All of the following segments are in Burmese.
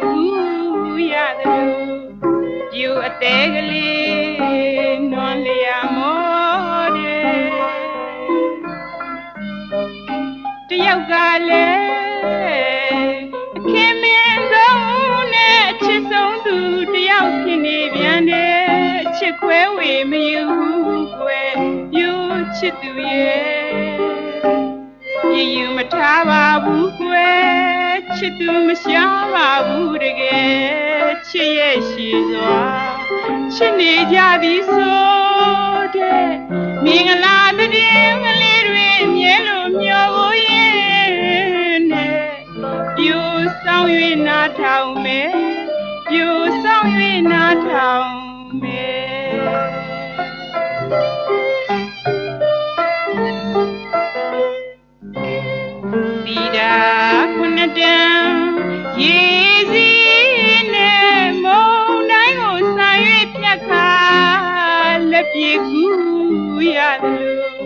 ကူရတယ်ပြူအသေးကလေးနွန်လျာမောတယ်တယောက်ကလည်းခင်မင်းဆုံးနဲ့ချစ်ဆုံးသူတယောက်ဖြစ်နေပြန်တယ်ချစ်ခွဲဝေမယူကွယ်ပြူချစ်သူရဲ့ပြယူမထားပါဘူးကွယ်ချစ်သူမရှားပါဘူးတကယ်ချစ်ရဲ့ရှိစွာချစ်နေကြသည်ဆိုတဲ့မင်္ဂလာတည်းကလေးတွေမြဲလို့မျှော်ဖို့ရဲ့နဲ့ပြူဆောင်၍နားထောင်မယ်ပြူဆောင်၍နားထောင်မယ်ဒီတာခုနှစ်တန်းရေစီးနဲ့မုန်တိုင်းကိုဆိုင်၍ဖြတ်ခါလက်ပြေကူရတယ်လို့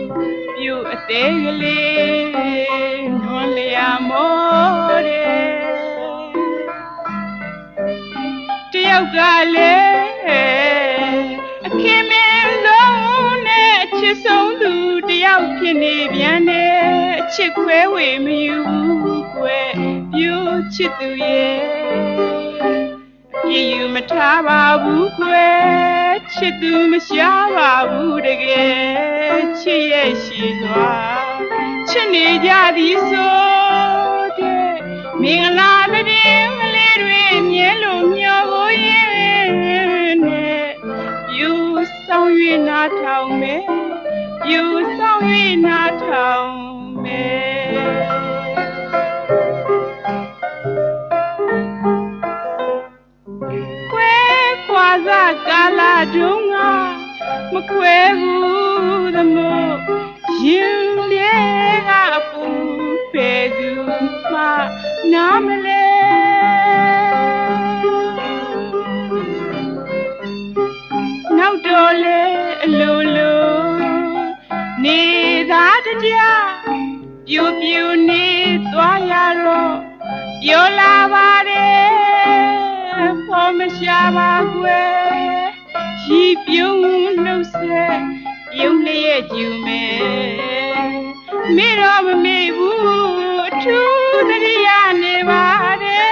ပြူအသေးကလေးနွန်လျာမောတယ်တယောက်ကလည်းအခင်မင်းလုံးနဲ့ချစ်ဆုံးသူတယောက်ဖြစ်နေပြန်တယ်အချစ်ခွဲဝေမယူကွယ်ပြူချစ်သူရဲ့ပြည့်ယူမထားပါဘူးကွယ်ချစ်သူမရှားပါဘူးတကယ်ချစ်ရဲ့ရှိစွာချစ်နေကြသည်ဆိုတဲ့မင်္ဂလာတည်းကလေးတွေမြဲလို့မျှော်ဖို့ရဲ့နဲ့ပြူဆောင်၍နားထောင်မယ်ပြူဆောင်၍နားထောင်မယ်ခွဲခွာစားကာလတုန်းကမခွဲဘူးသမို့ရင်လေးကအပူပဲသူမှနားမလဲနောက်တော့လေအလိုလိုနေသားတကြပြူပြူနေသွားရတော့ပြောလာပါတယ်ဖော်မရှာပါကွယ်ရီပြုံးနှုတ်ဆက်ပြုံးလျက်ကျူမယ်မေတော့မမေ့ဘူးအထူးတရိယာနေပါတယ်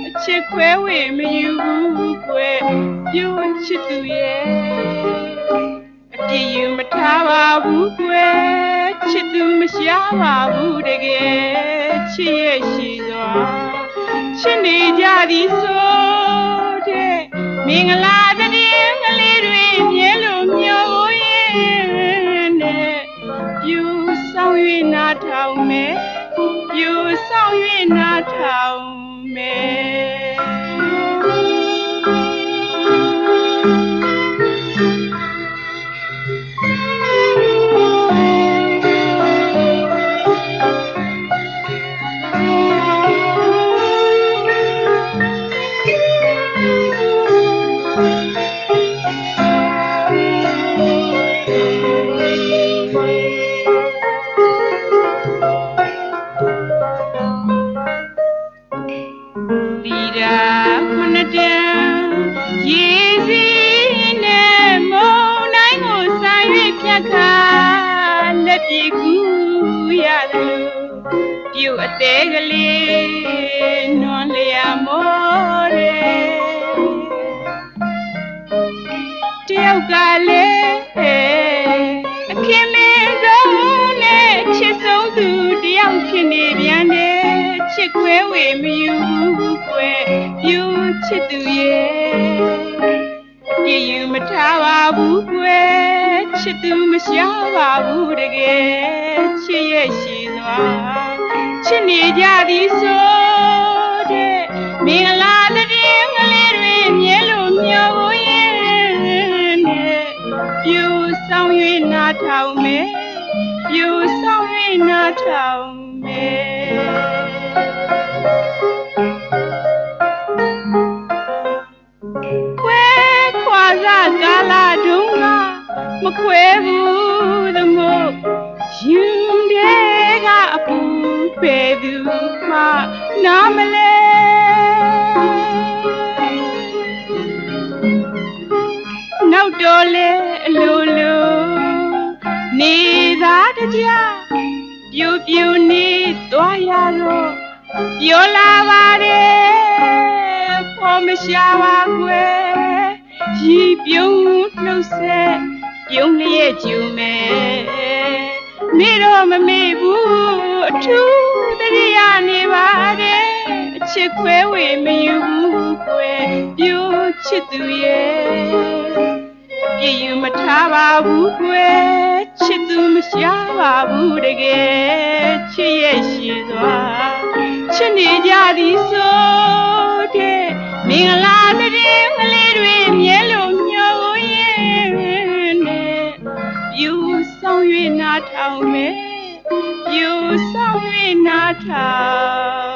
အချစ်ခွဲဝေမယူဘူးကွယ်ပြူချစ်သူရဲ့အပြည့်ယူမထားပါဘူးကွယ်ချစ်သူမရှားပါဘူးတကယ်ချစ်ရဲ့ရှိစွာချစ်နေကြသည်ဆိုတဲ့မင်္ဂလာတည်းကလေးတွေမြဲလို့မျှော်ဖို့ရဲ့နဲ့ပြူဆောင်၍နားထောင်မယ်ပြူဆောင်၍နားထောင်မယ်ပြေကူရတယ်ပြူအသေးကလေးနွန်လျာမောတယ်တယောက်ကလည်းအခင်မင်းဆုံးနဲ့ချစ်ဆုံးသူတယောက်ဖြစ်နေပြန်တယ်ချစ်ခွဲဝေမယူဘူးကွယ်ပြူချစ်သူရဲ့ပြည့်ယူမထားပါဘူးကွယ်ချစ်သူမရှားပါဘူးတကယ်ချစ်ရဲ့ရှိစွာချစ်နေကြသည်ဆိုတဲ့မင်္ဂလာတည်းကလေးတွေမြဲလို့မျှော်ဖို့ရဲ့နဲ့ပြူဆောင်၍နားထောင်မယ်ပြူဆောင်၍နားထောင်မယ်ခွဲခွာစားကာလတုန်းကမခွဲဘူးသမို့ရင်တဲ့ကအပူပဲသူမှနားမလဲ တော်လဲအလိုလိုနေသားတကြပြူပြူနေသွားရတော့ပြောလာပါတယ်ဖော်မရှာပါကွယ်ရီပြုံးနှုတ်ဆက်ပြုံးလျက်ကျူမယ်မေတော့မမေ့ဘူးအထူးတရိယာနေပါတယ်အချစ်ခွဲဝေမယူဘူးကွယ်ပြိုးချစ်သူရဲ့ပြည့်ယူမထားပါဘူးကွယ်ချစ်သူမရှားပါဘူးတကယ်ချစ်ရဲ့ရှိသွားချစ်နေကြသည်ဆိုတဲ့မင်္ဂလာတဲ့ကလေးတွေမြဲလို့ညှို့ရဲ့နဲ့ပြူဆောင်၍နားထောင်မယ်ပြူဆောင်၍နားထောင်